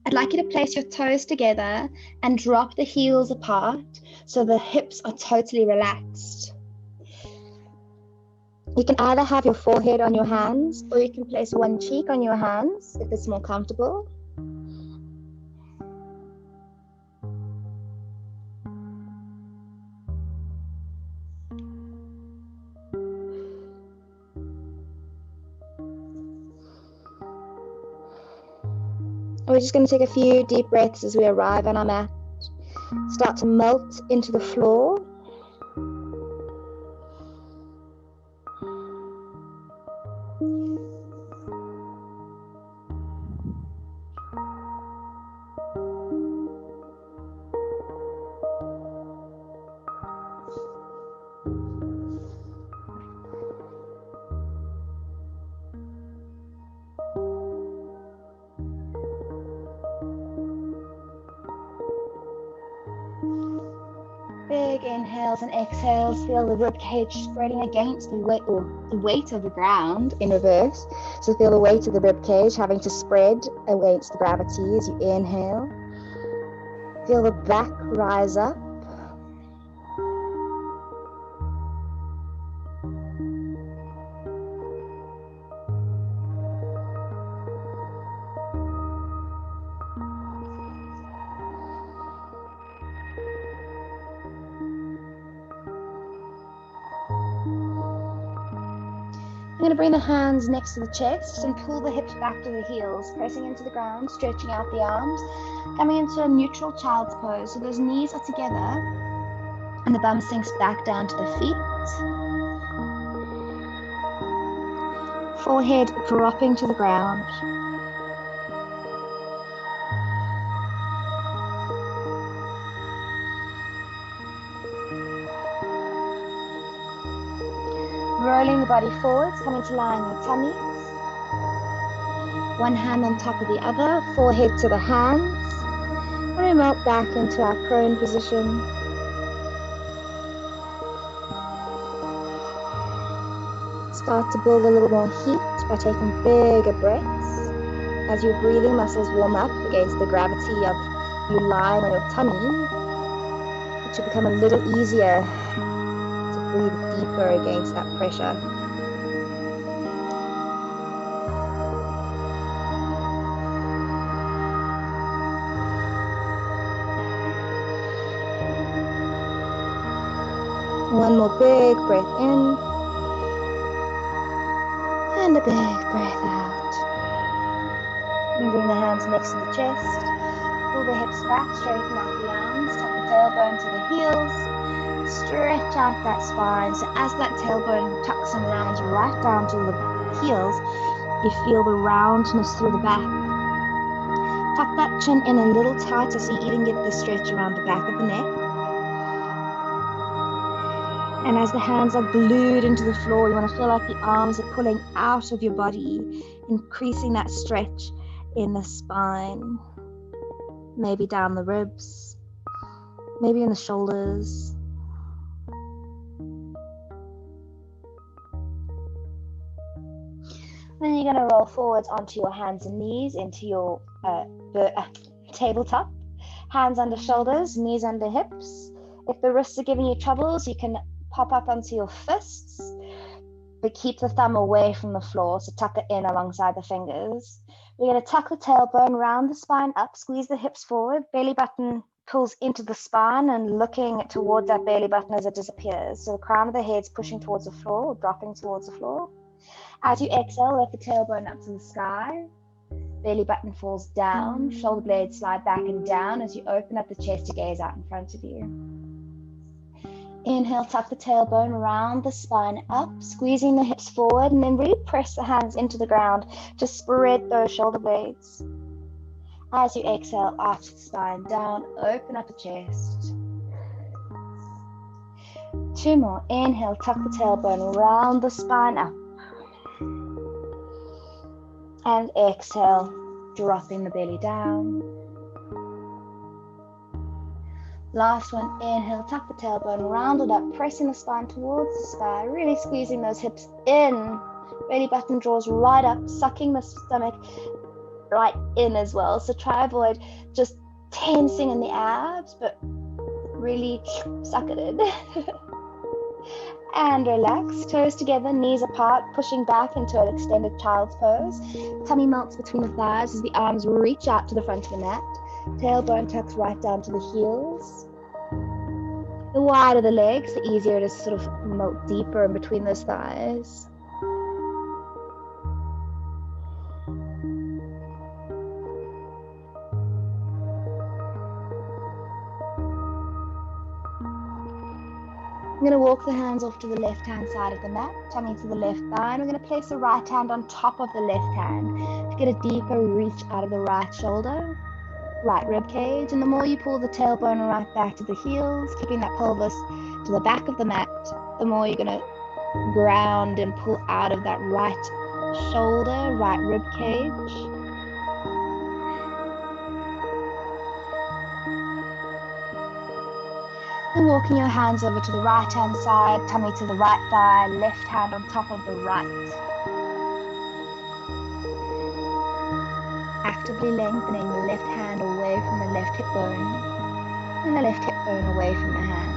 I'd like you to place your toes together and drop the heels apart so the hips are totally relaxed. You can either have your forehead on your hands, or you can place one cheek on your hands if it's more comfortable. We're just going to take a few deep breaths as we arrive on our mat. Start to melt into the floor. Big inhales and exhales. Feel the rib cage spreading against the weight, or the weight of the ground in reverse. So feel the weight of the rib cage having to spread against the gravity as you inhale. Feel the back rise up. I'm going to bring the hands next to the chest and pull the hips back to the heels, pressing into the ground, stretching out the arms, coming into a neutral child's pose. So those knees are together and the bum sinks back down to the feet. Forehead dropping to the ground. Rolling the body forwards, coming to lie on your tummy. One hand on top of the other, forehead to the hands. And we melt back into our prone position. Start to build a little more heat by taking bigger breaths. As your breathing muscles warm up against the gravity of you lying on your tummy, it should become a little easier to breathe deeper against that pressure. One more big breath in, and a big breath out. And bring the hands next to the chest. Pull the hips back, straighten out the arms, tuck the tailbone to the heels. Stretch out that spine. So as that tailbone tucks and rounds right down to the heels, you feel the roundness through the back. Tuck that chin in a little tighter so you even get the stretch around the back of the neck. And as the hands are glued into the floor, you want to feel like the arms are pulling out of your body, increasing that stretch in the spine. Maybe down the ribs, maybe in the shoulders. Then you're going to roll forwards onto your hands and knees into your tabletop. Hands under shoulders, knees under hips. If the wrists are giving you troubles, you can pop up onto your fists, but keep the thumb away from the floor, so tuck it in alongside the fingers. We're going to tuck the tailbone, round the spine up, squeeze the hips forward, belly button pulls into the spine and looking towards that belly button as it disappears. So the crown of the head's pushing towards the floor, or dropping towards the floor. As you exhale, lift the tailbone up to the sky. Belly button falls down, shoulder blades slide back and down as you open up the chest to gaze out in front of you. Inhale, tuck the tailbone, round the spine up, squeezing the hips forward, and then really press the hands into the ground to spread those shoulder blades. As you exhale, arch the spine down, open up the chest. 2 more. Inhale, tuck the tailbone, round the spine up. And exhale, dropping the belly down. Last one, inhale, tuck the tailbone, round it up, pressing the spine towards the sky, really squeezing those hips in. Belly button draws right up, sucking the stomach right in as well. So try avoid just tensing in the abs, but really suck it in. And relax, toes together, knees apart, pushing back into an extended child's pose. Tummy melts between the thighs as the arms reach out to the front of the mat. Tailbone tucks right down to the heels. The wider the legs, the easier it is to sort of melt deeper in between those thighs. I'm going to walk the hands off to the left-hand side of the mat, tummy to the left thigh, and we're going to place the right hand on top of the left hand to get a deeper reach out of the right shoulder, right rib cage. And the more you pull the tailbone right back to the heels, keeping that pelvis to the back of the mat, the more you're going to ground and pull out of that right shoulder, right rib cage. And walking your hands over to the right hand side, tummy to the right thigh, left hand on top of the right. Actively lengthening the left hand away from the left hip bone and the left hip bone away from the hand.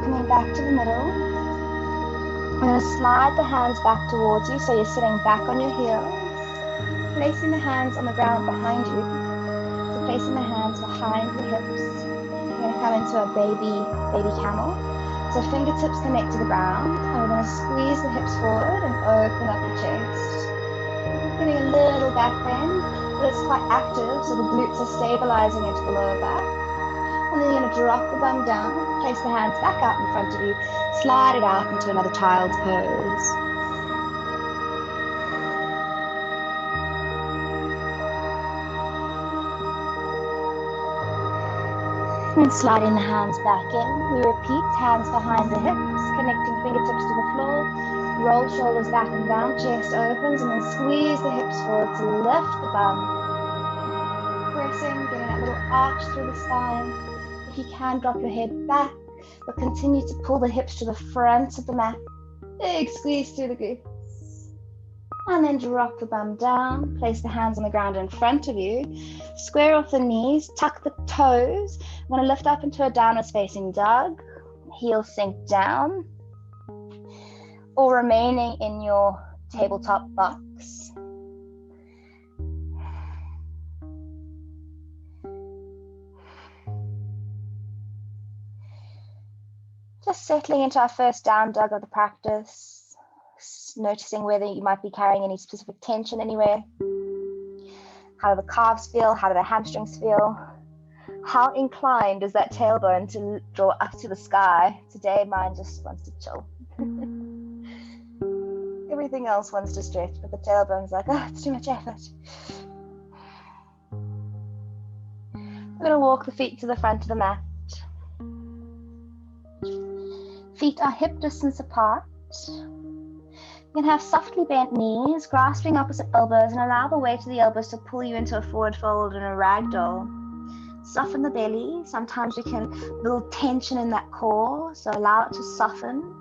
Coming back to the middle. I'm going to slide the hands back towards you so you're sitting back on your heels, placing the hands on the ground behind you. So placing the hands behind the hips. You're going to come into a baby camel. So fingertips connect to the ground, and we're going to squeeze the hips forward and open up the chest. Getting a little back bend, but it's quite active, so the glutes are stabilizing into the lower back. And then you're going to drop the bum down, place the hands back out in front of you, slide it out into another child's pose. And sliding the hands back in, we repeat, hands behind the hips, connecting fingertips to the floor, roll shoulders back and down, chest opens, and then squeeze the hips forward to lift the bum. Pressing, getting that little arch through the spine. If you can, drop your head back, but continue to pull the hips to the front of the mat. Big squeeze through the glutes. And then drop the bum down, place the hands on the ground in front of you, square off the knees, tuck the toes. You want to lift up into a downwards facing dog, heels sink down, or remaining in your tabletop box. Just settling into our first down dog of the practice, noticing whether you might be carrying any specific tension anywhere. How do the calves feel? How do the hamstrings feel? How inclined is that tailbone to draw up to the sky? Today, mine just wants to chill. Everything else wants to stretch, but the tailbone's like, oh, it's too much effort. I'm going to walk the feet to the front of the mat. Feet are hip distance apart. You can have softly bent knees, grasping opposite elbows, and allow the weight of the elbows to pull you into a forward fold and a ragdoll. Soften the belly. Sometimes you can build tension in that core, so allow it to soften.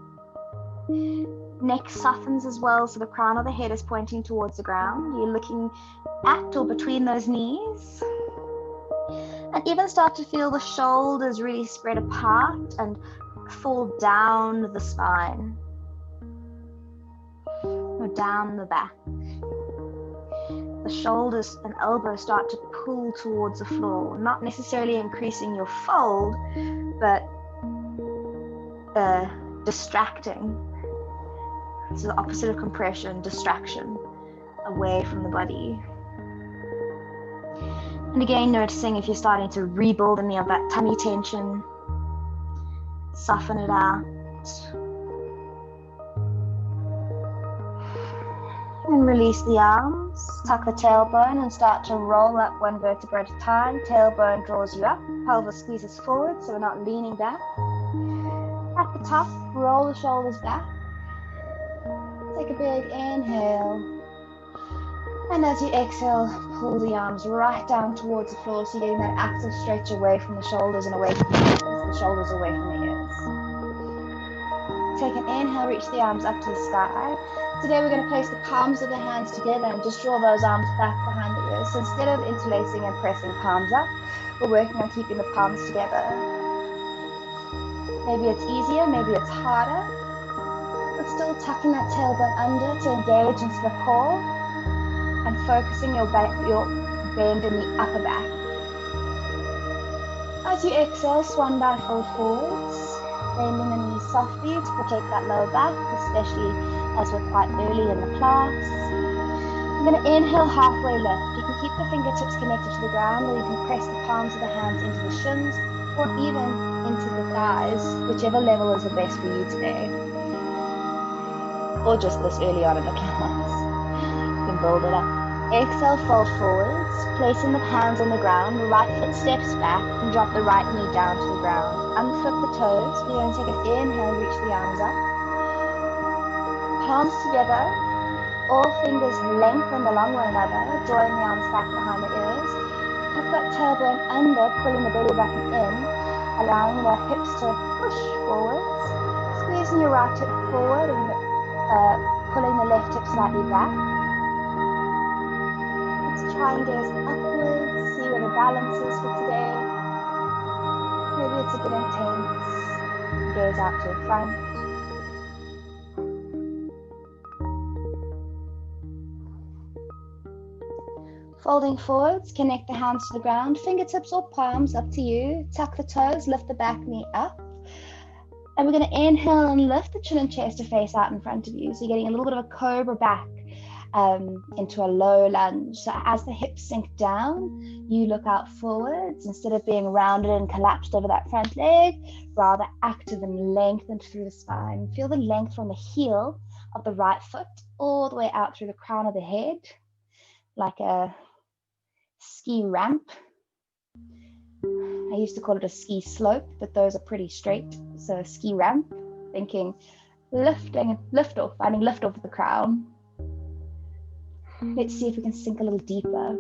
Neck softens as well, so the crown of the head is pointing towards the ground. You're looking at or between those knees. And even start to feel the shoulders really spread apart and fall down the spine or down the back. The shoulders and elbows start to pull towards the floor, not necessarily increasing your fold, but distracting. So the opposite of compression, distraction, away from the body. And again, noticing if you're starting to rebuild any of that tummy tension, soften it out. And release the arms, tuck the tailbone and start to roll up one vertebra at a time. Tailbone draws you up, pelvis squeezes forward so we're not leaning back. At the top, roll the shoulders back. Take a big inhale. And as you exhale, pull the arms right down towards the floor, so you're getting that active stretch away from the shoulders and away from the shoulders away from the ears. Take an inhale, reach the arms up to the sky. Today we're going to place the palms of the hands together and just draw those arms back behind the ears. So instead of interlacing and pressing palms up, we're working on keeping the palms together. Maybe it's easier, maybe it's harder, but still tucking that tailbone under to engage into the core and focusing your bend in the upper back. As you exhale, swan dive, fold forwards, bending the knees softly to protect that lower back, especially as we're quite early in the class. I'm going to inhale, halfway lift. You can keep the fingertips connected to the ground, or you can press the palms of the hands into the shins, or even into the thighs, whichever level is the best for you today. Or just this early on in the class. You can build it up. Exhale, fold forwards, placing the hands on the ground, right foot steps back, and drop the right knee down to the ground. Unflip the toes. We're going to take an inhale, reach the arms up. Palms together, all fingers lengthened along one another, drawing the arms back behind the ears. Tuck that tailbone under, pulling the belly button in, allowing the hips to push forwards. Squeezing your right hip forward and pulling the left hip slightly back. Let's try and gaze upwards, see where the balance is for today. Maybe it's a bit intense. Gaze out to the front. Folding forwards, connect the hands to the ground, fingertips or palms, up to you. Tuck the toes, lift the back knee up. And we're going to inhale and lift the chin and chest to face out in front of you. So you're getting a little bit of a cobra back into a low lunge. So as the hips sink down, you look out forwards instead of being rounded and collapsed over that front leg, rather active and lengthened through the spine. Feel the length from the heel of the right foot all the way out through the crown of the head, like a ski ramp. I used to call it a ski slope, but those are pretty straight. So a ski ramp, thinking lifting, lift off, finding lift off of the crown. Let's see if we can sink a little deeper.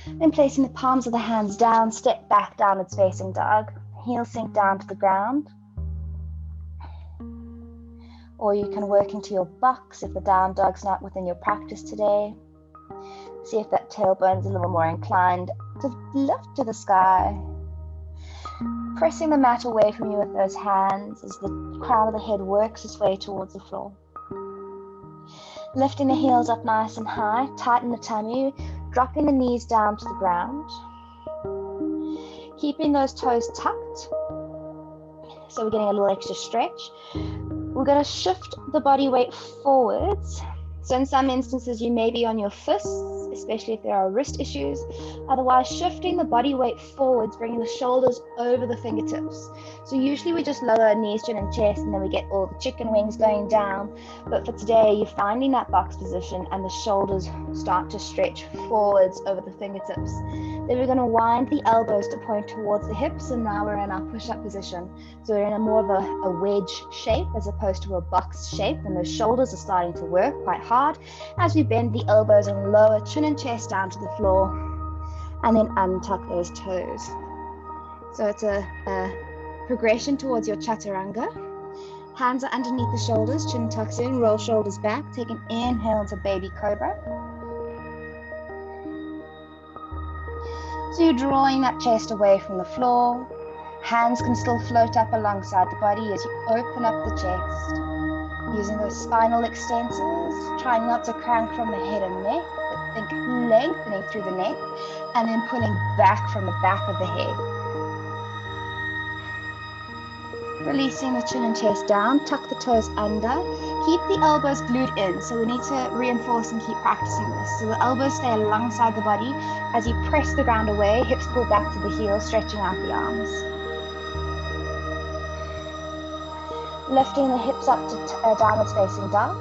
Then placing the palms of the hands down, step back, downwards facing dog. Heels sink down to the ground. Or you can work into your box if the down dog's not within your practice today. See if that tailbone's a little more inclined to lift to the sky. Pressing the mat away from you with those hands as the crown of the head works its way towards the floor. Lifting the heels up nice and high, tighten the tummy, dropping the knees down to the ground. Keeping those toes tucked, so we're getting a little extra stretch. We're going to shift the body weight forwards. So in some instances, you may be on your fists, especially if there are wrist issues. Otherwise, shifting the body weight forwards, bringing the shoulders over the fingertips. So usually we just lower knees, chin and chest, and then we get all the chicken wings going down. But for today, you're finding that box position and the shoulders start to stretch forwards over the fingertips. Then we're going to wind the elbows to point towards the hips, and now we're in our push-up position. So we're in a more of a wedge shape as opposed to a box shape, and those shoulders are starting to work quite hard as we bend the elbows and lower chin and chest down to the floor, and then untuck those toes. So it's a progression towards your chaturanga. Hands are underneath the shoulders, chin tucks in, roll shoulders back. Take an inhale into baby cobra. So you're drawing that chest away from the floor. Hands can still float up alongside the body as you open up the chest. Using those spinal extensors, trying not to crank from the head and neck, but think lengthening through the neck, and then pulling back from the back of the head. Releasing the chin and chest down, tuck the toes under, keep the elbows glued in, so we need to reinforce and keep practicing this. So the elbows stay alongside the body as you press the ground away, hips pull back to the heels, stretching out the arms. Lifting the hips up to downwards facing dog.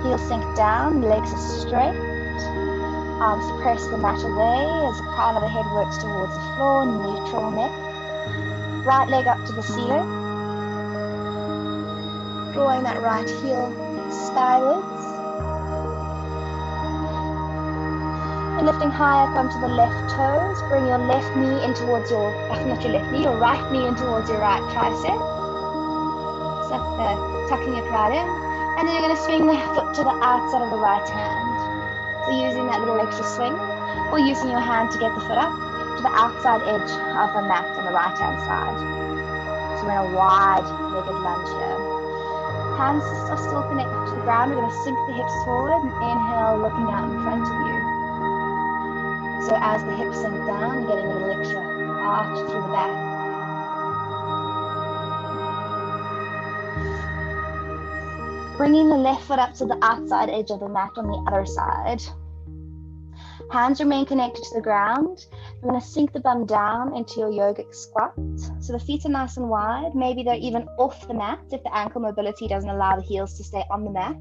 Heels sink down, legs are straight. Arms press the mat away as the crown of the head works towards the floor, neutral neck. Right leg up to the ceiling. Drawing that right heel skywards. And lifting high up onto the left toes, bring your left knee in towards your, not your left knee, your right knee in towards your right tricep. So tucking it right in. And then you're going to swing the foot to the outside of the right hand. So using that little extra swing, or using your hand to get the foot up to the outside edge of the mat on the right hand side. So we're in a wide legged lunge here. Hands are still connected to the ground. We're going to sink the hips forward and inhale, looking out in front of you. So as the hips sink down, you're getting a little extra arch through the back. Bringing the left foot up to the outside edge of the mat on the other side. Hands remain connected to the ground. We're going to sink the bum down into your yogic squat. So the feet are nice and wide. Maybe they're even off the mat if the ankle mobility doesn't allow the heels to stay on the mat.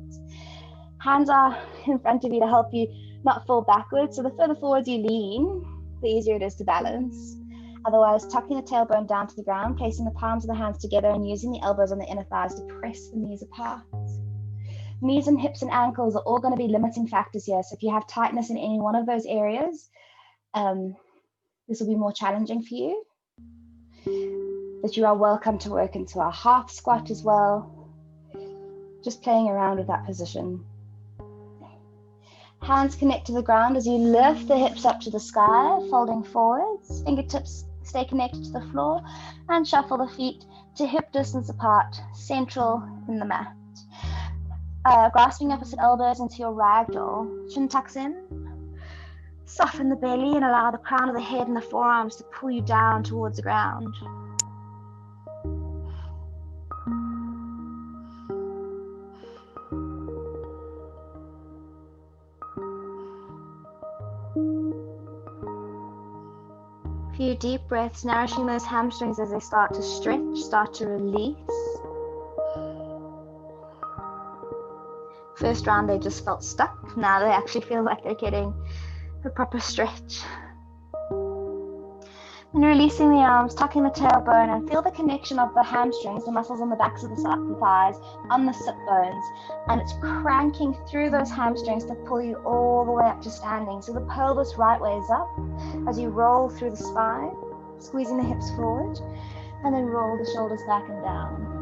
Hands are in front of you to help you not fall backwards. So the further forwards you lean, the easier it is to balance. Otherwise, tucking the tailbone down to the ground, placing the palms of the hands together and using the elbows on the inner thighs to press the knees apart. Knees and hips and ankles are all going to be limiting factors here. So if you have tightness in any one of those areas, this will be more challenging for you. But you are welcome to work into a half squat as well. Just playing around with that position. Hands connect to the ground as you lift the hips up to the sky, folding forwards. Fingertips stay connected to the floor and shuffle the feet to hip distance apart, central in the mat. Grasping opposite elbows into your ragdoll. Chin tucks in. Soften the belly and allow the crown of the head and the forearms to pull you down towards the ground. A few deep breaths, nourishing those hamstrings as they start to stretch, start to release. First round, they just felt stuck. Now they actually feel like they're getting a proper stretch. And releasing the arms, tucking the tailbone, and feel the connection of the hamstrings, the muscles on the backs of the thighs, on the sit bones. And it's cranking through those hamstrings to pull you all the way up to standing. So the pelvis right ways up as you roll through the spine, squeezing the hips forward, and then roll the shoulders back and down.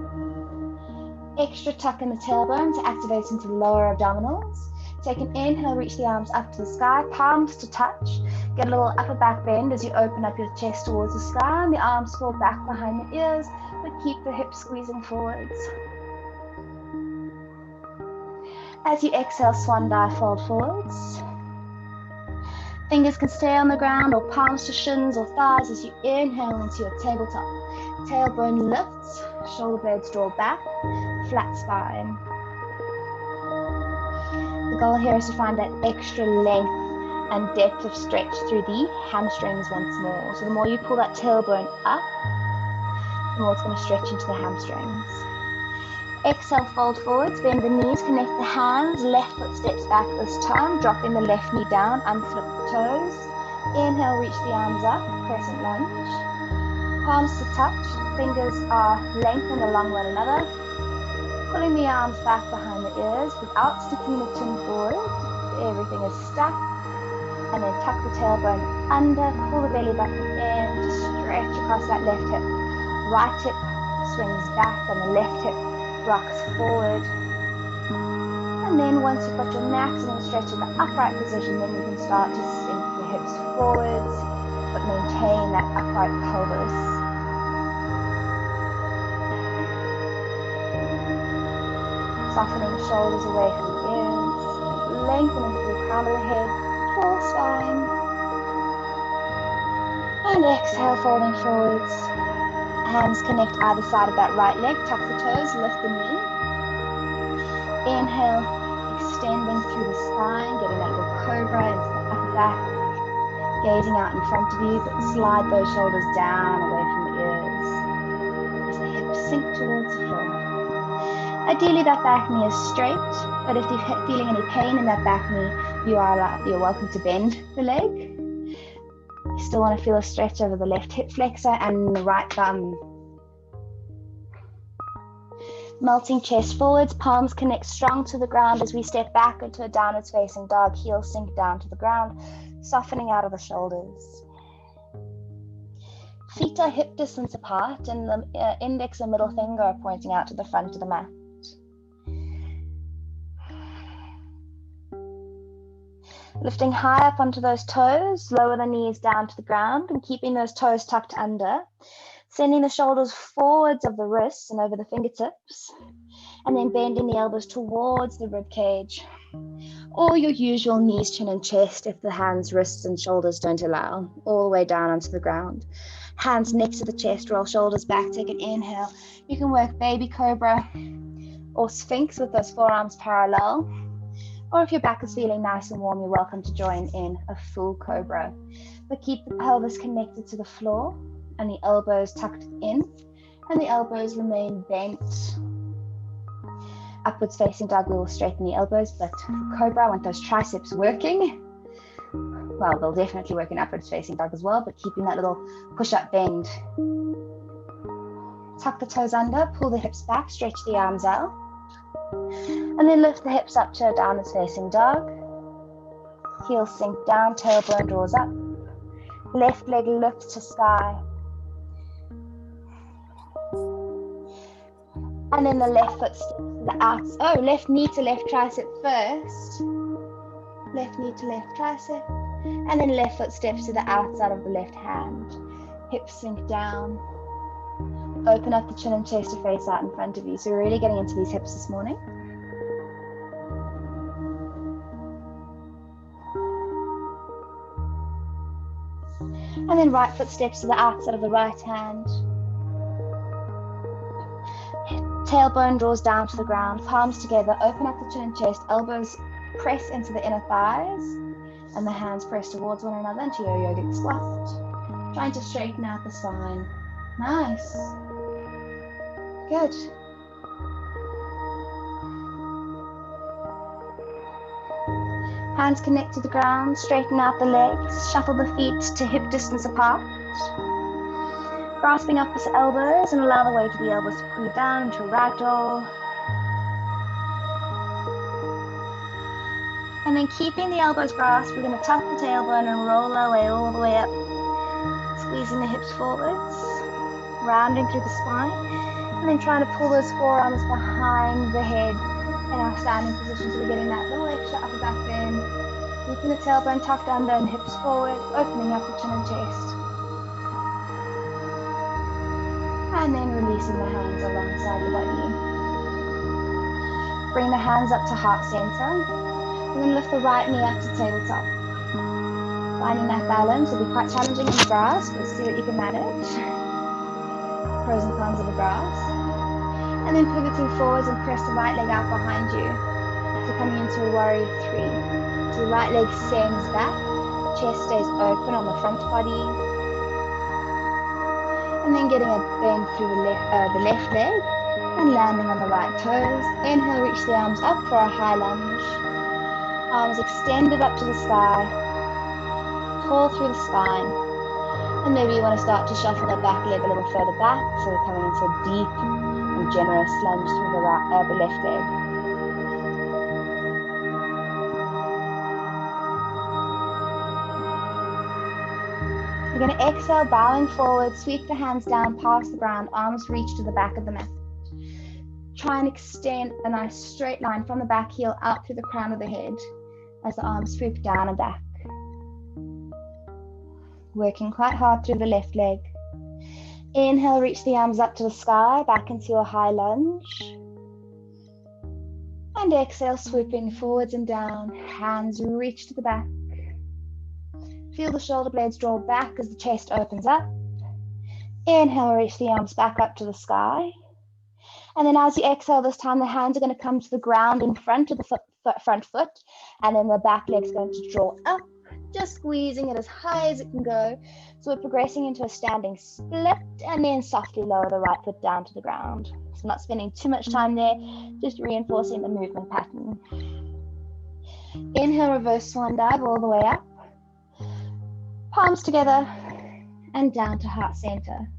Extra tuck in the tailbone to activate into the lower abdominals. Take an inhale, reach the arms up to the sky, palms to touch. Get a little upper back bend as you open up your chest towards the sky, and the arms fall back behind the ears, but keep the hips squeezing forwards. As you exhale, swan dive, fold forwards. Fingers can stay on the ground or palms to shins or thighs as you inhale into your tabletop. Tailbone lifts, shoulder blades draw back, flat spine. The goal here is to find that extra length and depth of stretch through the hamstrings once more. So the more you pull that tailbone up, the more it's going to stretch into the hamstrings. Exhale, fold forwards, bend the knees, connect the hands, left foot steps back this time, dropping the left knee down, unflip the toes. Inhale, reach the arms up, crescent lunge. Palms to touch, fingers are lengthened along one another. Pulling the arms back behind the ears without sticking the chin forward. Everything is stuck. And then tuck the tailbone under, pull the belly button in, stretch across that left hip. Right hip swings back and the left hip rocks forward. And then once you've got your maximum stretch in the upright position, then you can start to sink the hips forwards, but maintain that upright pelvis. Softening the shoulders away from the ears, lengthening through the crown of the head, full spine. And exhale, folding forwards. Hands connect either side of that right leg, tuck the toes, lift the knee. Inhale, extending through the spine, getting that little cobra into the upper back. Gazing out in front of you, but slide those shoulders down away from the ears. As the hips sink towards the floor. Ideally, that back knee is straight, but if you're feeling any pain in that back knee, you're welcome to bend the leg. You still want to feel a stretch over the left hip flexor and the right thumb. Melting chest forwards, palms connect strong to the ground as we step back into a downwards facing dog. Heels sink down to the ground, softening out of the shoulders. Feet are hip distance apart and the index and middle finger are pointing out to the front of the mat. Lifting high up onto those toes, lower the knees down to the ground and keeping those toes tucked under. Sending the shoulders forwards of the wrists and over the fingertips, and then bending the elbows towards the rib cage, or your usual knees, chin, and chest if the hands, wrists, and shoulders don't allow, all the way down onto the ground. Hands next to the chest, roll shoulders back, take an inhale. You can work baby cobra or sphinx with those forearms parallel, or if your back is feeling nice and warm, you're welcome to join in a full cobra. But keep the pelvis connected to the floor, and the elbows tucked in, and the elbows remain bent. Upwards facing dog, we will straighten the elbows, but for cobra, I want those triceps working. Well, they'll definitely work in upwards facing dog as well, but keeping that little push-up bend. Tuck the toes under, pull the hips back, stretch the arms out, and then lift the hips up to a downwards facing dog. Heels sink down, tailbone draws up. Left leg lifts to sky. And then the left foot steps to the outs. Oh, left knee to left tricep first. Left knee to left tricep. And then left foot steps to the outside of the left hand. Hips sink down. Open up the chin and chest to face out in front of you. So we're really getting into these hips this morning. And then right foot steps to the outside of the right hand. Tailbone draws down to the ground, palms together, open up the chin and chest, elbows press into the inner thighs, and the hands press towards one another into your yogic squat. Trying to straighten out the spine. Nice. Good. Hands connect to the ground, straighten out the legs, shuffle the feet to hip distance apart. Grasping up the elbows and allow the weight of the elbows to pull you down into a ragdoll. And then keeping the elbows grasped, we're going to tuck the tailbone and roll our way all the way up. Squeezing the hips forwards, rounding through the spine, and then trying to pull those forearms behind the head in our standing position so we're getting that little extra upper back bend. Keeping the tailbone tucked under and hips forward, opening up the chin and chest. And then releasing the hands alongside the body. Bring the hands up to heart center. And then lift the right knee up to tabletop. Finding that balance will be quite challenging in the grass, but see what you can manage. Pros and cons of the grass. And then pivoting forwards and press the right leg out behind you. So coming into a warrior three. So the right leg sends back, chest stays open on the front body. And then getting a bend through the left leg and landing on the right toes. Inhale, reach the arms up for a high lunge. Arms extended up to the sky. Pull through the spine. And maybe you want to start to shuffle that back leg a little further back. So we're coming into a deep and generous lunge through the left leg. We're going to exhale, bowing forward, sweep the hands down past the ground, arms reach to the back of the mat. Try and extend a nice straight line from the back heel out through the crown of the head as the arms sweep down and back. Working quite hard through the left leg. Inhale, reach the arms up to the sky, back into your high lunge. And exhale, swooping forwards and down, hands reach to the back. Feel the shoulder blades draw back as the chest opens up. Inhale, reach the arms back up to the sky. And then as you exhale this time, the hands are going to come to the ground in front of the front foot. And then the back leg's going to draw up, just squeezing it as high as it can go. So we're progressing into a standing split and then softly lower the right foot down to the ground. So I'm not spending too much time there, just reinforcing the movement pattern. Inhale, reverse swan dive all the way up. Palms together and down to heart center.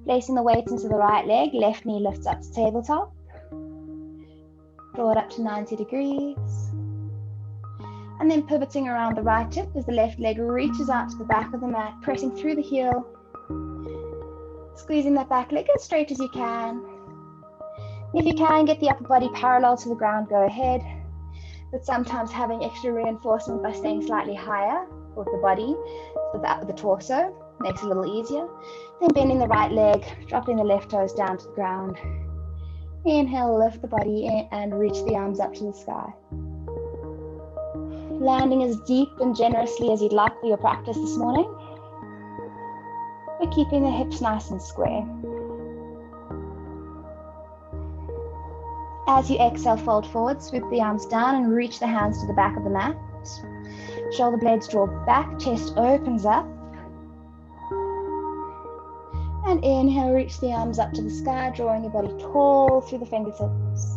Placing the weight into the right leg, left knee lifts up to tabletop. Draw it up to 90 degrees. And then pivoting around the right hip as the left leg reaches out to the back of the mat, pressing through the heel, squeezing that back leg as straight as you can. If you can get the upper body parallel to the ground, go ahead. But sometimes having extra reinforcement by staying slightly higher with the body, so that the torso makes it a little easier. Then bending the right leg, dropping the left toes down to the ground. Inhale, lift the body in and reach the arms up to the sky. Landing as deep and generously as you'd like for your practice this morning, but keeping the hips nice and square. As you exhale, fold forward, swoop the arms down and reach the hands to the back of the mat. Shoulder blades draw back, chest opens up. And inhale, reach the arms up to the sky, drawing your body tall through the fingertips.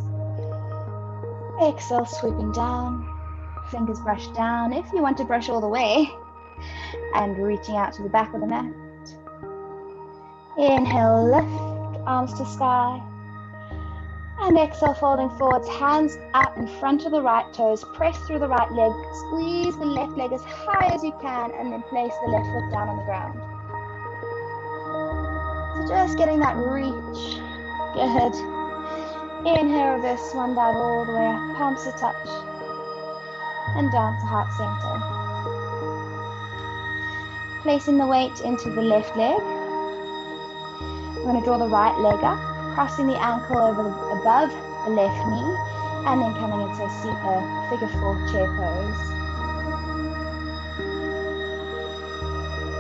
Exhale, swooping down, fingers brush down if you want to brush all the way, and reaching out to the back of the mat. Inhale, lift, arms to sky. And exhale, folding forwards, hands out in front of the right toes, press through the right leg, squeeze the left leg as high as you can, and then place the left foot down on the ground. So just getting that reach. Good. Inhale, reverse swan dive all the way up, palms to touch, and down to heart center. Placing the weight into the left leg. We're going to draw the right leg up, crossing the ankle above the left knee, and then coming into a figure 4 chair pose.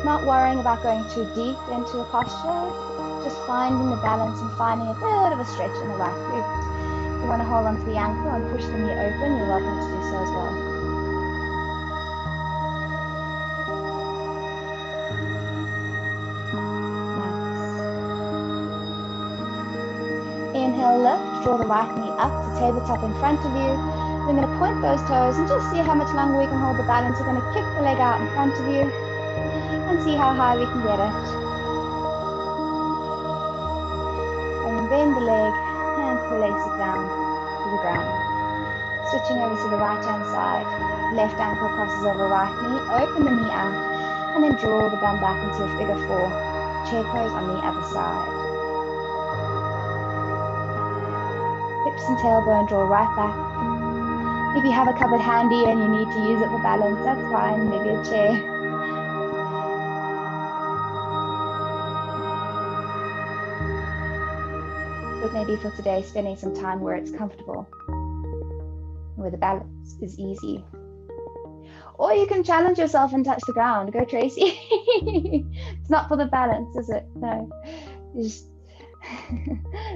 Not worrying about going too deep into a posture, just finding the balance and finding a bit of a stretch in the right glute. If you want to hold onto the ankle and push the knee open, you're welcome to do so as well. Inhale, lift, draw the right knee up to tabletop in front of you. We're going to point those toes and just see how much longer we can hold the balance. We're going to kick the leg out in front of you and see how high we can get it. And then bend the leg and place it down to the ground. Switching over to the right hand side. Left ankle crosses over right knee. Open the knee out and then draw the bum back into a figure 4 chair pose on the other side. Hips and tailbone draw right back. If you have a cupboard handy and you need to use it for balance, that's fine, maybe a chair. But maybe for today, spending some time where it's comfortable, where the balance is easy. Or you can challenge yourself and touch the ground. Go, Tracy. It's not for the balance, is it? No. Just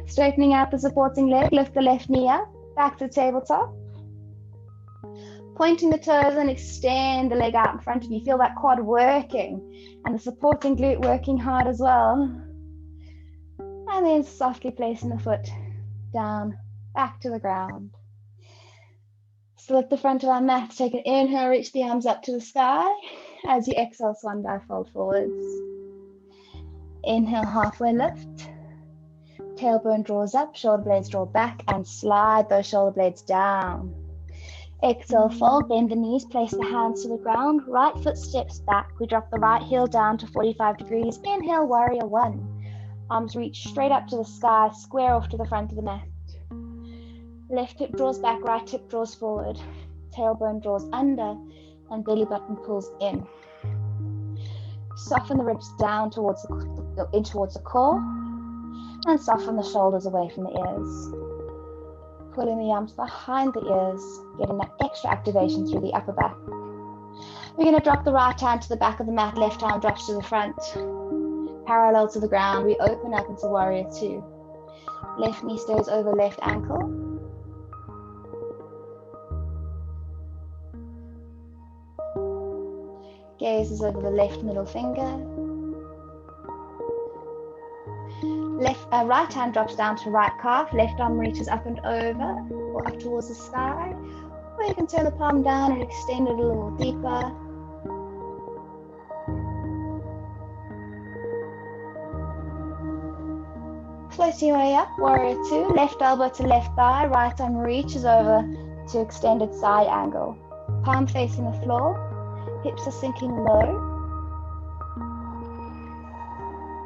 straightening out the supporting leg, lift the left knee up, back to tabletop. Pointing the toes and extend the leg out in front of you. Feel that quad working and the supporting glute working hard as well. And then softly placing the foot down, back to the ground. Still at the front of our mat, take an inhale, reach the arms up to the sky. As you exhale, swan dive, fold forwards. Inhale, halfway lift. Tailbone draws up, shoulder blades draw back, and slide those shoulder blades down. Exhale, fold, bend the knees, place the hands to the ground. Right foot steps back. We drop the right heel down to 45 degrees. Inhale, warrior 1. Arms reach straight up to the sky, square off to the front of the mat. Left hip draws back, right hip draws forward. Tailbone draws under, and belly button pulls in. Soften the ribs down towards the core, and soften the shoulders away from the ears. Pulling the arms behind the ears, getting that extra activation through the upper back. We're going to drop the right hand to the back of the mat, left arm drops to the front. Parallel to the ground, we open up into warrior 2. Left knee stays over left ankle. Gaze is over the left middle finger. Right hand drops down to right calf, left arm reaches up and over, or up towards the sky. Or you can turn the palm down and extend it a little deeper. Floating your way up, warrior two, left elbow to left thigh, right arm reaches over to extended side angle. Palm facing the floor, hips are sinking low,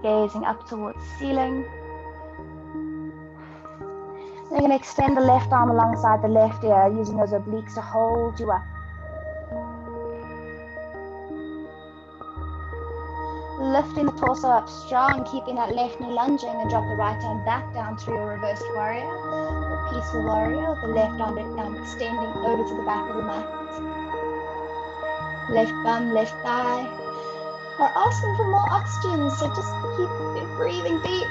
gazing up towards ceiling. You're going to extend the left arm alongside the left ear, using those obliques to hold you up. Lifting the torso up strong, keeping that left knee lunging, and drop the right arm back down through your reversed warrior, or peaceful warrior, with the left arm extending over to the back of the mat. Left bum, left thigh. We're asking for more oxygen, so just keep breathing deep.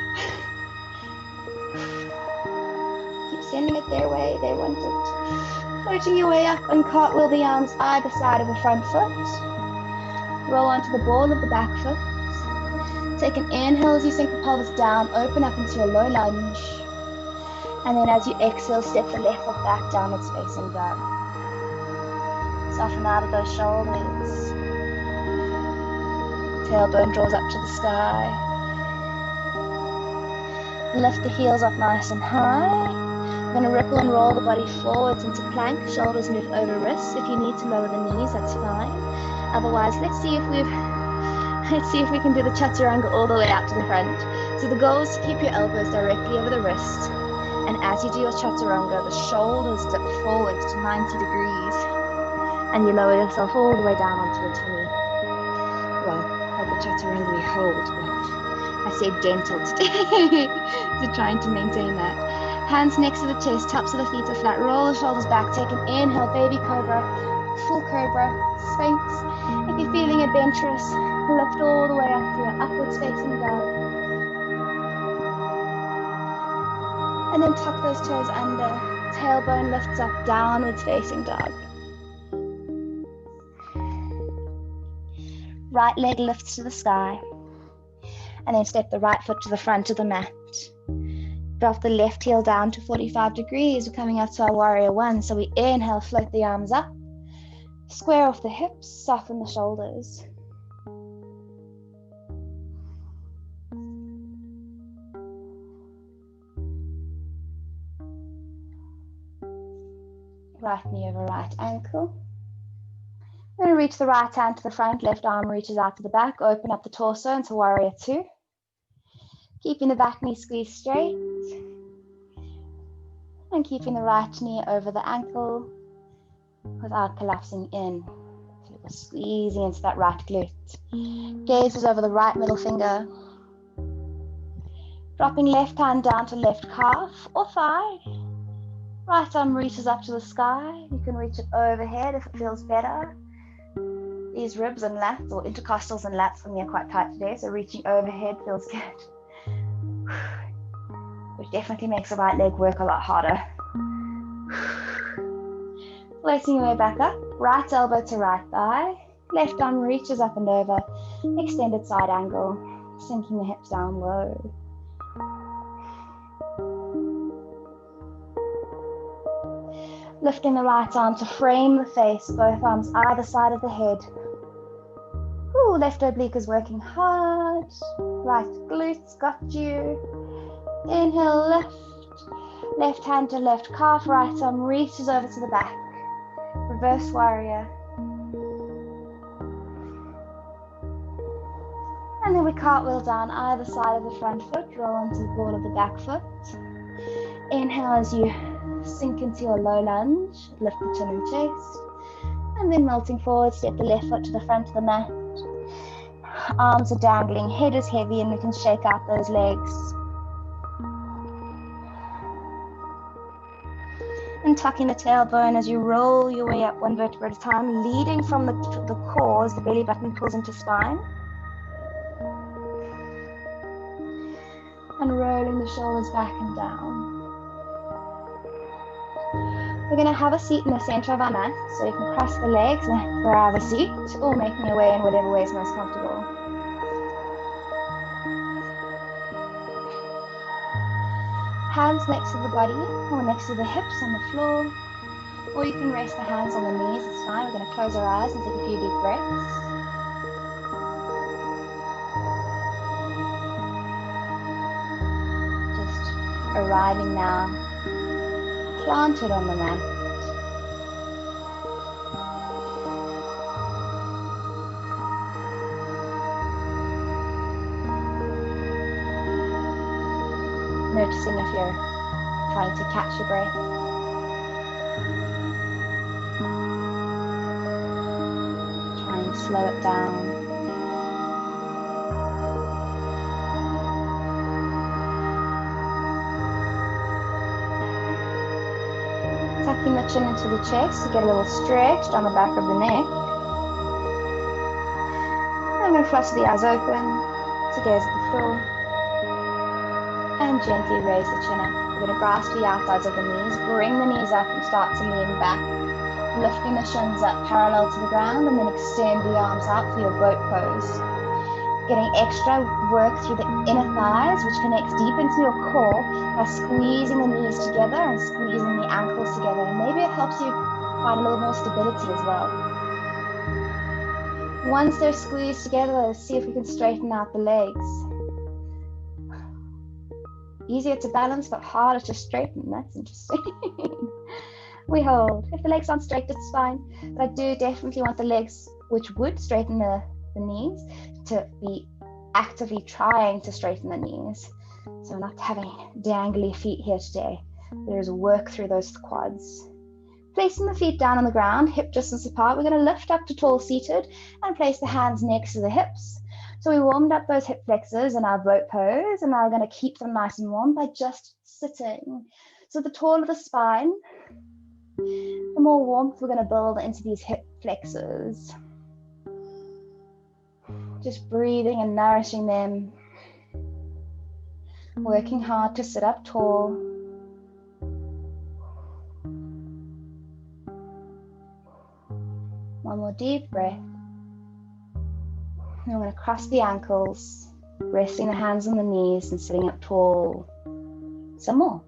Keep sending it their way, they want it. Floating your way up and cartwheel the arms either side of the front foot. Roll onto the ball of the back foot. Take an inhale as you sink the pelvis down, open up into a low lunge. And then as you exhale, step the left foot back downwards facing down. Soften out of those shoulders. Tailbone draws up to the sky. Lift the heels up nice and high. We're going to ripple and roll the body forwards into plank. Shoulders move over wrists. If you need to lower the knees, that's fine. Otherwise, let's see if we can do the chaturanga all the way out to the front. So the goal is to keep your elbows directly over the wrist. And as you do your chaturanga, the shoulders dip forwards to 90 degrees. And you lower yourself all the way down onto your tummy. Well, how the chaturanga we hold, but I say gentle today. So trying to maintain that. Hands next to the chest, tops of the feet are flat. Roll the shoulders back. Take an inhale, baby cobra, full cobra, sphinx. If you're feeling adventurous, lift all the way up to your upwards facing dog. And then tuck those toes under. Tailbone lifts up, downwards facing dog. Right leg lifts to the sky. And then step the right foot to the front of the mat. Drop the left heel down to 45 degrees. We're coming up to our warrior one. So we inhale, float the arms up. Square off the hips, soften the shoulders. Right knee over right ankle. We're going to reach the right hand to the front, left arm reaches out to the back, open up the torso into warrior two. Keeping the back knee squeezed straight. And keeping the right knee over the ankle without collapsing in. So we're squeezing into that right glute. Gaze is over the right middle finger. Dropping left hand down to left calf or thigh. Right arm reaches up to the sky. You can reach it overhead if it feels better. These ribs and lats, or intercostals and lats for me, are quite tight today, so reaching overhead feels good. Which definitely makes the right leg work a lot harder. Floating your way back up, right elbow to right thigh, left arm reaches up and over, extended side angle, sinking the hips down low. Lifting the right arm to frame the face, both arms either side of the head. Ooh, left oblique is working hard, right glutes got you. Inhale, lift. Left hand to left calf, right arm reaches over to the back. Reverse warrior. And then we cartwheel down either side of the front foot, roll onto the ball of the back foot. Inhale as you sink into your low lunge, lift the chin and chest. And then melting forward, step the left foot to the front of the mat. Arms are dangling, head is heavy, and we can shake out those legs. And tucking the tailbone as you roll your way up one vertebra at a time, leading from the core as the belly button pulls into spine. And rolling the shoulders back and down. We're going to have a seat in the center of our mat, so you can cross the legs and grab a seat, or making your way in whatever way is most comfortable. Hands next to the body, or next to the hips on the floor, or you can rest the hands on the knees, it's fine. We're going to close our eyes and take a few deep breaths. Just arriving now, planted on the mat. Noticing if you're trying to catch your breath. Try and slow it down. Tucking the chin into the chest to get a little stretch down the back of the neck. I'm going to flush the eyes open to gaze at the floor. And gently raise the chin up. We're going to grasp the outsides of the knees, bring the knees up and start to lean back. Lifting the shins up parallel to the ground and then extend the arms out for your boat pose. Getting extra work through the inner thighs, which connects deep into your core by squeezing the knees together and squeezing the ankles together. And maybe it helps you find a little more stability as well. Once they're squeezed together, let's see if we can straighten out the legs. Easier to balance, but harder to straighten. That's interesting. We hold. If the legs aren't straight, it's fine. But I do definitely want the legs, which would straighten the knees, to be actively trying to straighten the knees. So we're not having dangly feet here today. There's work through those quads. Placing the feet down on the ground, hip distance apart, we're going to lift up to tall seated and place the hands next to the hips. So we warmed up those hip flexors in our boat pose, and now we're going to keep them nice and warm by just sitting. So the taller the spine, the more warmth we're going to build into these hip flexors. Just breathing and nourishing them. Working hard to sit up tall. One more deep breath. And we're going to cross the ankles, resting the hands on the knees and sitting up tall. Some more.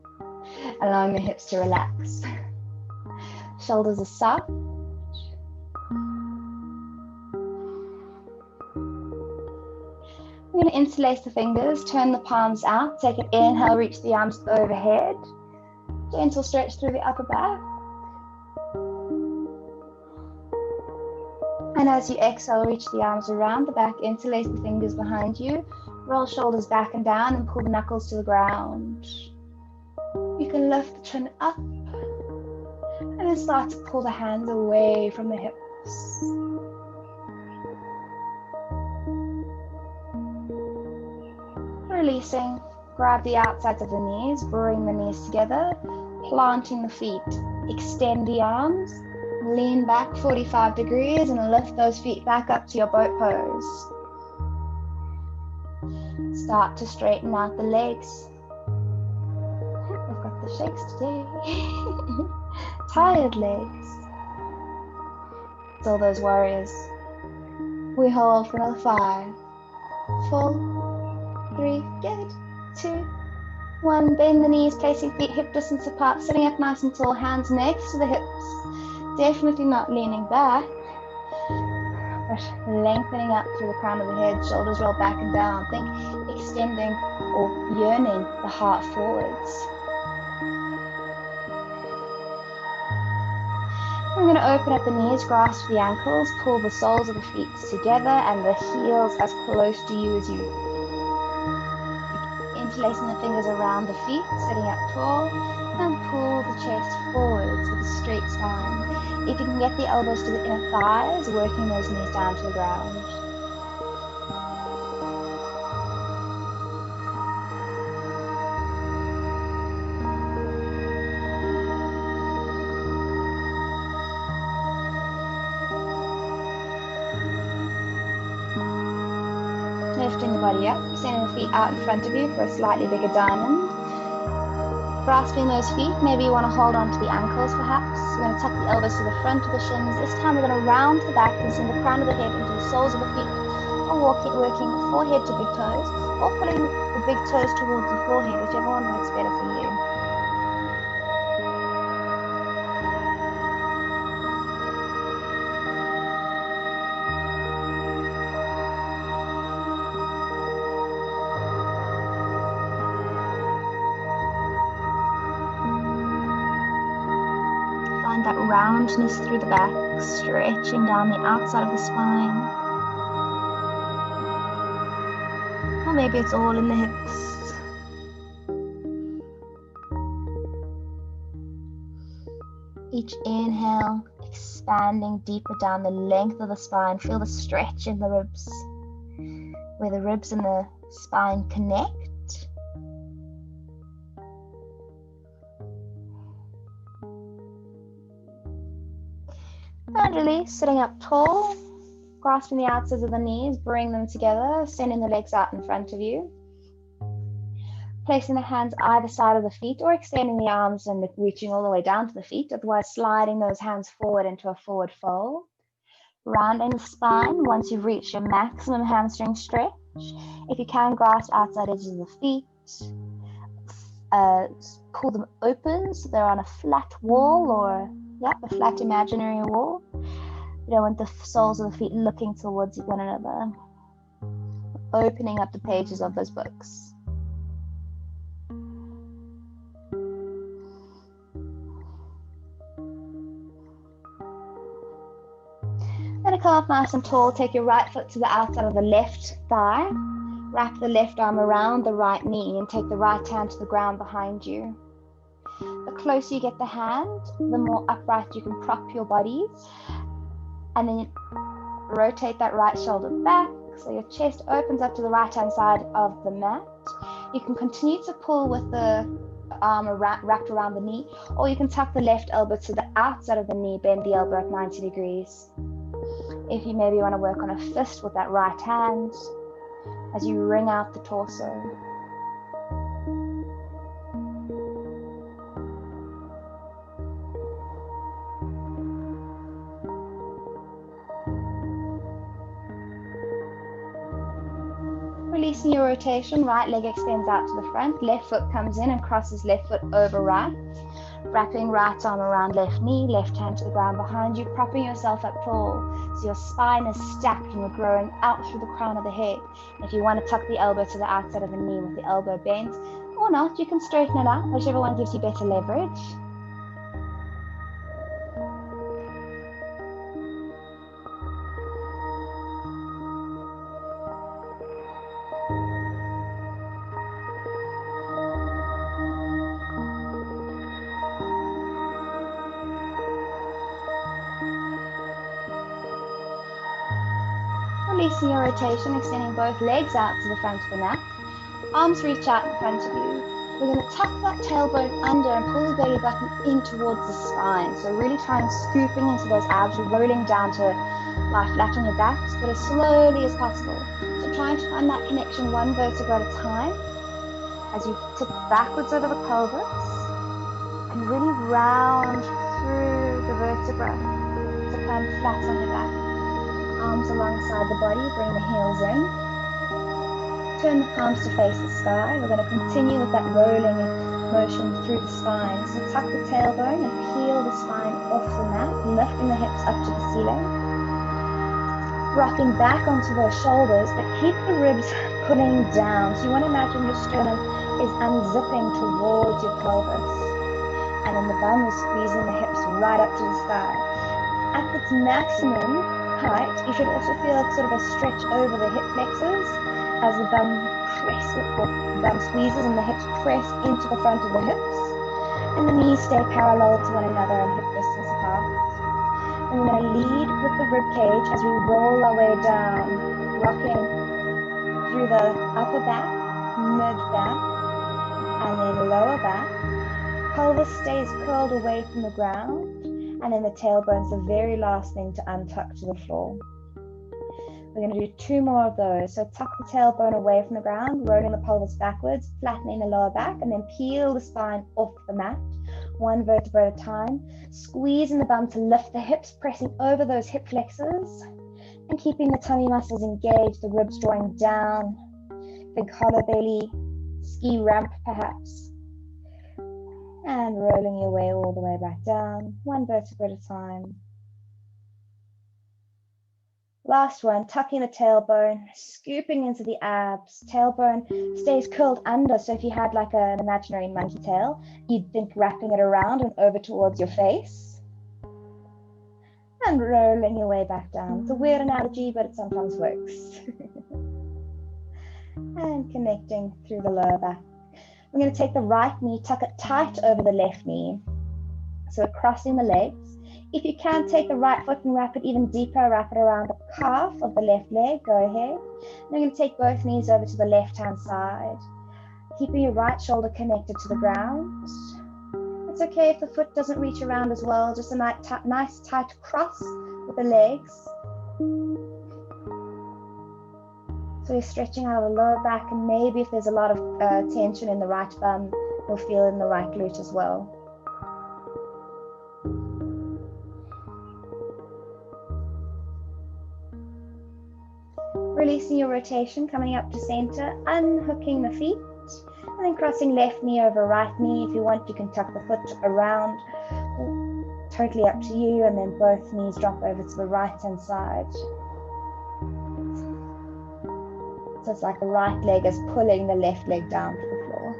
Allowing the hips to relax. Shoulders are soft. We're going to interlace the fingers, turn the palms out, take an inhale, reach the arms overhead. Gentle stretch through the upper back. And as you exhale, reach the arms around the back, interlace the fingers behind you, roll shoulders back and down and pull the knuckles to the ground. You can lift the chin up and then start to pull the hands away from the hips. Releasing, grab the outsides of the knees, bring the knees together, planting the feet, extend the arms, lean back 45 degrees and lift those feet back up to your boat pose. Start to straighten out the legs. We've got the shakes today. Tired legs. Still those warriors. We hold for another 5, 4, 3, good, 2, 1. Bend the knees, placing feet hip distance apart, sitting up nice and tall, hands next to the hips. Definitely not leaning back, but lengthening up through the crown of the head, shoulders roll back and down. Think extending or yearning the heart forwards. We're going to open up the knees, grasp the ankles, pull the soles of the feet together and the heels as close to you as you. Interlacing the fingers around the feet, sitting up tall, and pull the chest forwards with a straight spine. If you can get the elbows to the inner thighs, working those knees down to the ground. Lifting the body up, sending the feet out in front of you for a slightly bigger diamond. Grasping those feet, maybe you want to hold on to the ankles perhaps. We're going to tuck the elbows to the front of the shins. This time we're going to round the back and send the crown of the head into the soles of the feet. Or working forehead to big toes, or pulling the big toes towards the forehead, whichever one works better for you. find that roundness through the back, stretching down the outside of the spine. Or maybe it's all in the hips. Each inhale, expanding deeper down the length of the spine. Feel the stretch in the ribs, where the ribs and the spine connect. And release, sitting up tall, grasping the outsides of the knees, bring them together, sending the legs out in front of you. Placing the hands either side of the feet or extending the arms and reaching all the way down to the feet, otherwise sliding those hands forward into a forward fold. Rounding the spine once you've reached your maximum hamstring stretch. If you can, grasp outside edges of the feet. Pull them open so they're on a flat wall or a flat imaginary wall. You don't want the soles of the feet looking towards one another. Opening up the pages of those books. Then come up nice and tall. Take your right foot to the outside of the left thigh. Wrap the left arm around the right knee and take the right hand to the ground behind you. The closer you get the hand, the more upright you can prop your body. And then rotate that right shoulder back so your chest opens up to the right hand side of the mat. You can continue to pull with the arm wrapped around the knee, or you can tuck the left elbow to the outside of the knee, bend the elbow at 90 degrees. If you maybe want to work on a fist with that right hand as you wring out the torso. Releasing your rotation, right leg extends out to the front, left foot comes in and crosses left foot over right. Wrapping right arm around left knee, left hand to the ground behind you, propping yourself up tall so your spine is stacked and you're growing out through the crown of the head. If you want to tuck the elbow to the outside of the knee with the elbow bent, or not, you can straighten it out, whichever one gives you better leverage. Releasing your rotation, extending both legs out to the front of the mat. Arms reach out in front of you. We're going to tuck that tailbone under and pull the belly button in towards the spine. So really try and scooping into those abs, rolling down to lie flat on your backs, but as slowly as possible. So trying to find that connection one vertebra at a time as you tip backwards over the pelvis and really round through the vertebra to come flat on your back. Arms alongside the body, bring the heels in. Turn the palms to face the sky. We're going to continue with that rolling motion through the spine. So tuck the tailbone and peel the spine off the mat, lifting the hips up to the ceiling. Rocking back onto those shoulders, but keep the ribs pulling down. So you want to imagine your sternum is unzipping towards your pelvis. And then the bum is squeezing the hips right up to the sky. At its maximum height, you should also feel sort of a stretch over the hip flexors as the bum squeezes and the hips press into the front of the hips, and the knees stay parallel to one another and hip distance apart. And we're going to lead with the rib cage as we roll our way down, rocking through the upper back, mid back, and then lower back. Pelvis stays curled away from the ground. And then the tailbone's the very last thing to untuck to the floor. We're going to do 2 more of those. So tuck the tailbone away from the ground, rolling the pelvis backwards, flattening the lower back, and then peel the spine off the mat, 1 vertebra at a time. Squeezing the bum to lift the hips, pressing over those hip flexors, and keeping the tummy muscles engaged, the ribs drawing down, big hollow belly, ski ramp perhaps. And rolling your way all the way back down, 1 vertebra at a time. Last one, tucking the tailbone, scooping into the abs. Tailbone stays curled under, so if you had like an imaginary monkey tail, you'd think wrapping it around and over towards your face. and rolling your way back down. It's a weird analogy, but it sometimes works. And connecting through the lower back. We're going to take the right knee, tuck it tight over the left knee. So we're crossing the legs. If you can, take the right foot and wrap it even deeper, wrap it around the calf of the left leg, go ahead. And we're going to take both knees over to the left-hand side, keeping your right shoulder connected to the ground. It's okay if the foot doesn't reach around as well, just a nice tight cross with the legs. So you're stretching out of the lower back, and maybe if there's a lot of tension in the right bum, you'll feel it in the right glute as well. Releasing your rotation, coming up to center, unhooking the feet, and then crossing left knee over right knee. If you want, you can tuck the foot around, totally up to you, and then both knees drop over to the right-hand side. So it's like the right leg is pulling the left leg down to the floor.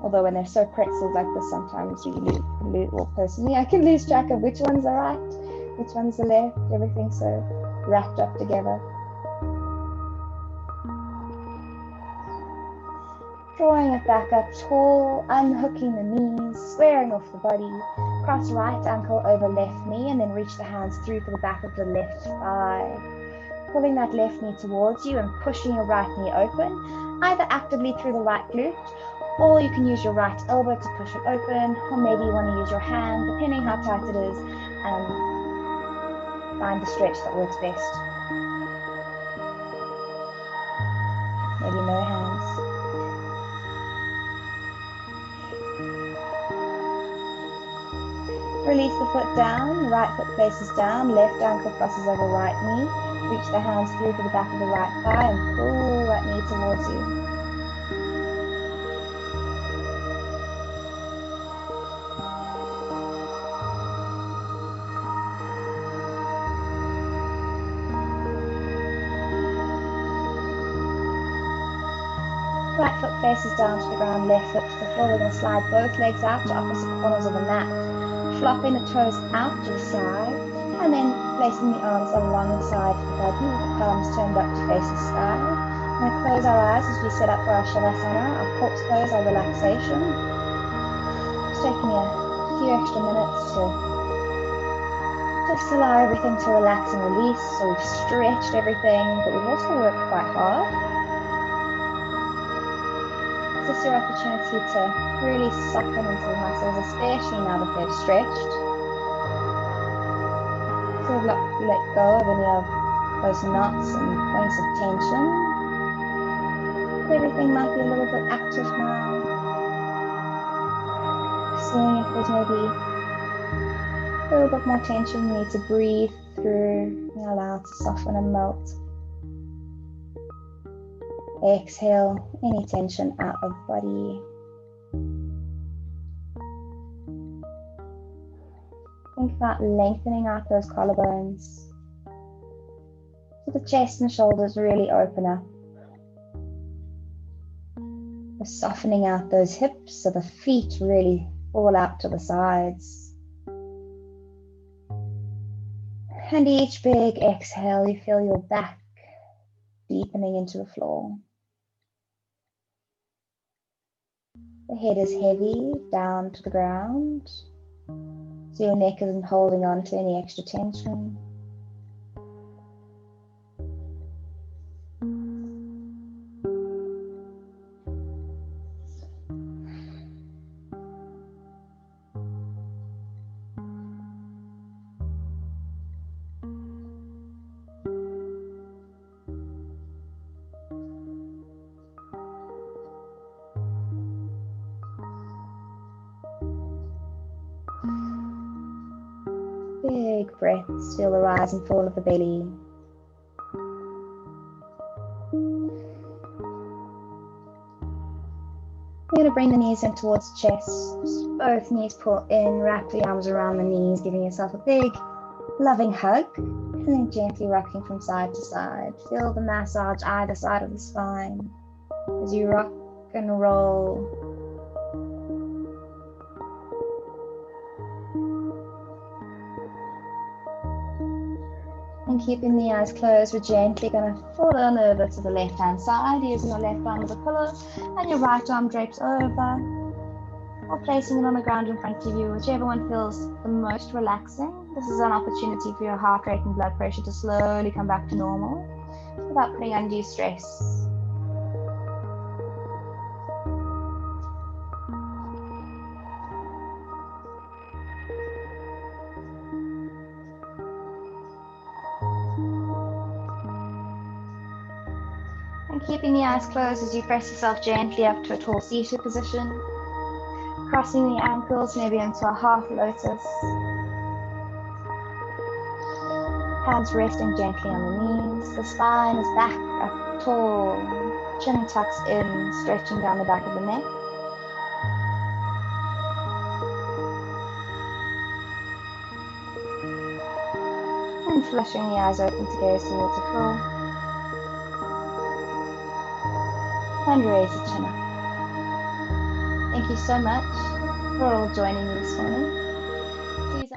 Although when they're so pretzeled like this, sometimes you lose, well, personally, I can lose track of which one's the right, which one's the left. Everything's so wrapped up together. Drawing it back up tall, unhooking the knees, squaring off the body. Cross right ankle over left knee, and then reach the hands through to the back of the left thigh. Pulling that left knee towards you and pushing your right knee open, either actively through the right glute, or you can use your right elbow to push it open, or maybe you want to use your hand, depending how tight it is, and find the stretch that works best. Maybe no hands. Release the foot down, right foot faces down, left ankle crosses over right knee. Reach the hands through to the back of the right thigh and pull that knee towards you. Right foot faces down to the ground, left foot to the floor. We're going to slide both legs out to opposite corners of the mat, flopping the toes out to the side, and then placing the arms alongside the body with the palms turned up to face the sky. We're going to close our eyes as we set up for our Shavasana, our corpse pose, our relaxation. Just taking a few extra minutes to just allow everything to relax and release. So we've stretched everything, but we've also worked quite hard. This is your opportunity to really soften into the muscles, especially now that they've stretched. So let go of any of those knots and points of tension. Everything might be a little bit active now. Seeing if there's maybe a little bit more tension you need to breathe through and allow it to soften and melt. Exhale any tension out of the body. Think about lengthening out those collarbones so the chest and shoulders really open up. We're softening out those hips so the feet really fall out to the sides. And each big exhale, you feel your back deepening into the floor. The head is heavy down to the ground, so your neck isn't holding on to any extra tension. Big breaths, feel the rise and fall of the belly. We're going to bring the knees in towards the chest. Both knees pull in, wrap the arms around the knees, giving yourself a big, loving hug, and then gently rocking from side to side. Feel the massage either side of the spine as you rock and roll. keeping the eyes closed, we're gently going to fall on over to the left-hand side, using your left arm as a pillow, and your right arm drapes over, or placing it on the ground in front of you, whichever one feels the most relaxing. This is an opportunity for your heart rate and blood pressure to slowly come back to normal without putting undue stress. And keeping the eyes closed as you press yourself gently up to a tall seated position, crossing the ankles maybe into a half lotus. Hands resting gently on the knees. The spine is back up tall. Chin tucks in, stretching down the back of the neck. And flushing the eyes open to gaze towards the floor. And raise the chin up. Thank you so much for all joining me this morning. Please